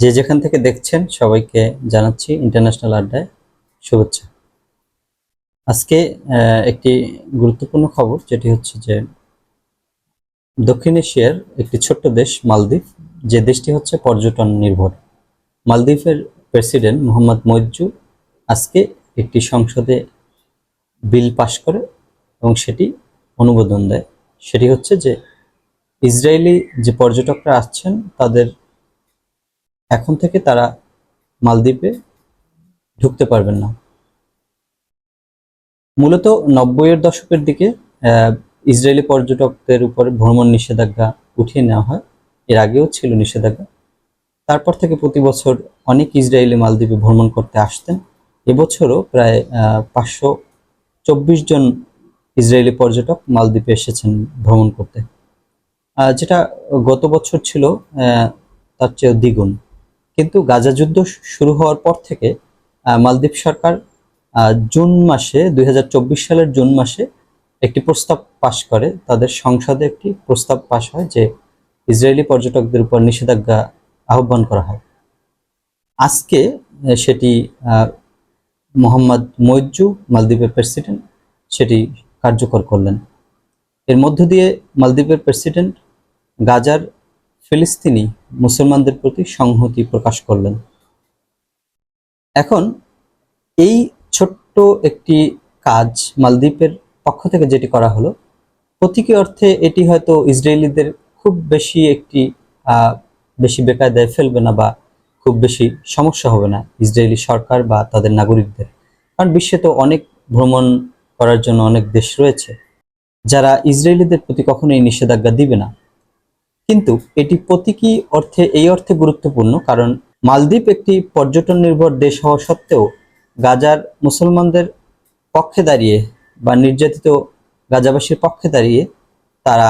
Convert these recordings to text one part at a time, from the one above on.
যে যেখান থেকে দেখছেন সবাইকে জানাচ্ছি ইন্টারন্যাশনাল আড্ডায় শুভেচ্ছা। আজকে একটি গুরুত্বপূর্ণ খবর, যেটি হচ্ছে যে দক্ষিণ এশিয়ার একটি ছোট্ট দেশ মালদ্বীপ, যে দেশটি হচ্ছে পর্যটন নির্ভর। মালদ্বীপের প্রেসিডেন্ট মোহাম্মদ মইজ্জু আজকে একটি সংসদে বিল পাশ করে এবং সেটি অনুমোদন দেয়। সেটি হচ্ছে যে ইসরায়েলি যে পর্যটকরা আসছেন তাদের এখন থেকে তারা মালদ্বীপে ঢুকতে পারবেন না। মূলত ৯০-এর দশকের দিকে ইসরায়েলি পর্যটকদের উপর ভ্রমণ নিষেধাজ্ঞা উঠিয়ে নেওয়া হয়। এর আগেও ছিল নিষেধাজ্ঞা। তারপর থেকে প্রতি বছর অনেক ইসরায়েলি মালদ্বীপে ভ্রমণ করতে আসতেন। এবছরও প্রায় ৫২৪ জন ইসরায়েলি পর্যটক মালদ্বীপে এসেছেন ভ্রমণ করতে, যেটা গত বছর ছিল তার চেয়েও দ্বিগুণ। কিন্তু গাজা যুদ্ধ শুরু হওয়ার পর থেকে মালদ্বীপ সরকার জুন মাসে ২০২৪ সালের জুন মাসে একটি প্রস্তাব পাশ করে। তাদের সংসদে একটি প্রস্তাব পাশ হয় যে ইসরায়েলি পর্যটকদের উপর নিষেধাজ্ঞা আহ্বান করা হয়। আজকে সেটি মোহাম্মদ মইজ্জু, মালদ্বীপের প্রেসিডেন্ট, সেটি কার্যকর করলেন। এর মধ্য দিয়ে মালদ্বীপের প্রেসিডেন্ট গাজার ফিলিস্তিনি মুসলমানদের প্রতি সংহতি প্রকাশ করলেন। এখন এই ছোট্ট একটি কাজ মালদ্বীপের পক্ষ থেকে যেটি করা হলো, প্রতীকী অর্থে এটি হয়তো ইসরায়েলিদের খুব বেশি বেকায়দায় ফেলবে না বা খুব বেশি সমস্যা হবে না ইসরায়েলি সরকার বা তাদের নাগরিকদের। কারণ বিশ্বে তো অনেক ভ্রমণ করার জন্য অনেক দেশ রয়েছে যারা ইসরায়েলিদের প্রতি কখনোই নিষেধাজ্ঞা দিবে না। কিন্তু এটি প্রতীকী অর্থে এই অর্থে গুরুত্বপূর্ণ, কারণ মালদ্বীপ একটি পর্যটন নির্ভর দেশ হওয়া সত্ত্বেও গাজার মুসলমানদের পক্ষে দাঁড়িয়ে বা নির্যাতিত গাজাবাসীর পক্ষে দাঁড়িয়ে তারা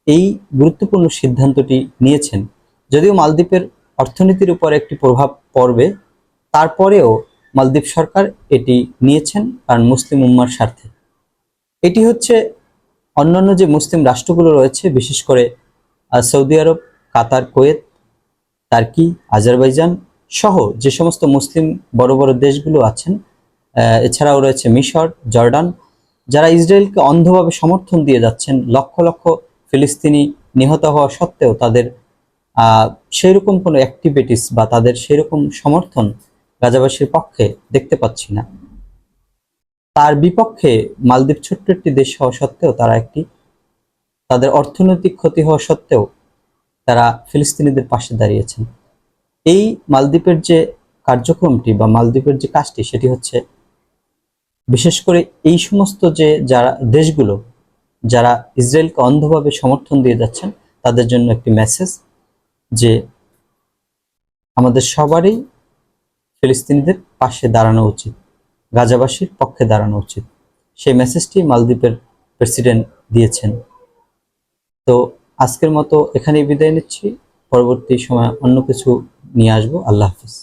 এই গুরুত্বপূর্ণ সিদ্ধান্তটি নিয়েছেন। যদিও মালদ্বীপের অর্থনীতির উপর একটি প্রভাব পড়বে, তারপরেও মালদ্বীপ সরকার এটি নিয়েছেন কারণ মুসলিম উম্মার স্বার্থে। এটি হচ্ছে অন্যান্য যে মুসলিম রাষ্ট্রগুলো রয়েছে, বিশেষ করে সৌদি আরব, কাতার, কুয়েত, টার্কি, আজারবাইজান সহ যে সমস্ত মুসলিম বড় বড় দেশগুলো আছেন, এছাড়াও রয়েছে মিশর, জর্ডান, যারা ইসরায়েলকে অন্ধভাবে সমর্থন দিয়ে যাচ্ছেন। লক্ষ লক্ষ ফিলিস্তিনি নিহত হওয়া সত্ত্বেও তাদের সেই রকম কোনো অ্যাক্টিভিটিস বা তাদের সেই রকম সমর্থন গাজাবাসীর পক্ষে দেখতে পাচ্ছি না। তার বিপক্ষে মালদ্বীপ ছোট্ট একটি দেশ হওয়া সত্ত্বেও তাদের অর্থনৈতিক ক্ষতি হওয়া সত্ত্বেও তারা ফিলিস্তিনিদের পাশে দাঁড়িয়েছেন। এই মালদ্বীপের যে কার্যক্রমটি বা মালদ্বীপের যে কাজটি, সেটি হচ্ছে বিশেষ করে এই সমস্ত যারা দেশগুলো যারা ইসরায়েলকে অন্ধভাবে সমর্থন দিয়ে যাচ্ছেন তাদের জন্য একটি মেসেজ যে আমাদের সবারই ফিলিস্তিনিদের পাশে দাঁড়ানো উচিত, গাজাবাসীর পক্ষে দাঁড়ানো উচিত। সেই মেসেজটি মালদ্বীপের প্রেসিডেন্ট দিয়েছেন। তো আজকের মতো এখানেই বিদায় নিচ্ছি। পরবর্তী সময় অন্য কিছু নিয়ে আসবো। আল্লাহ হাফিজ।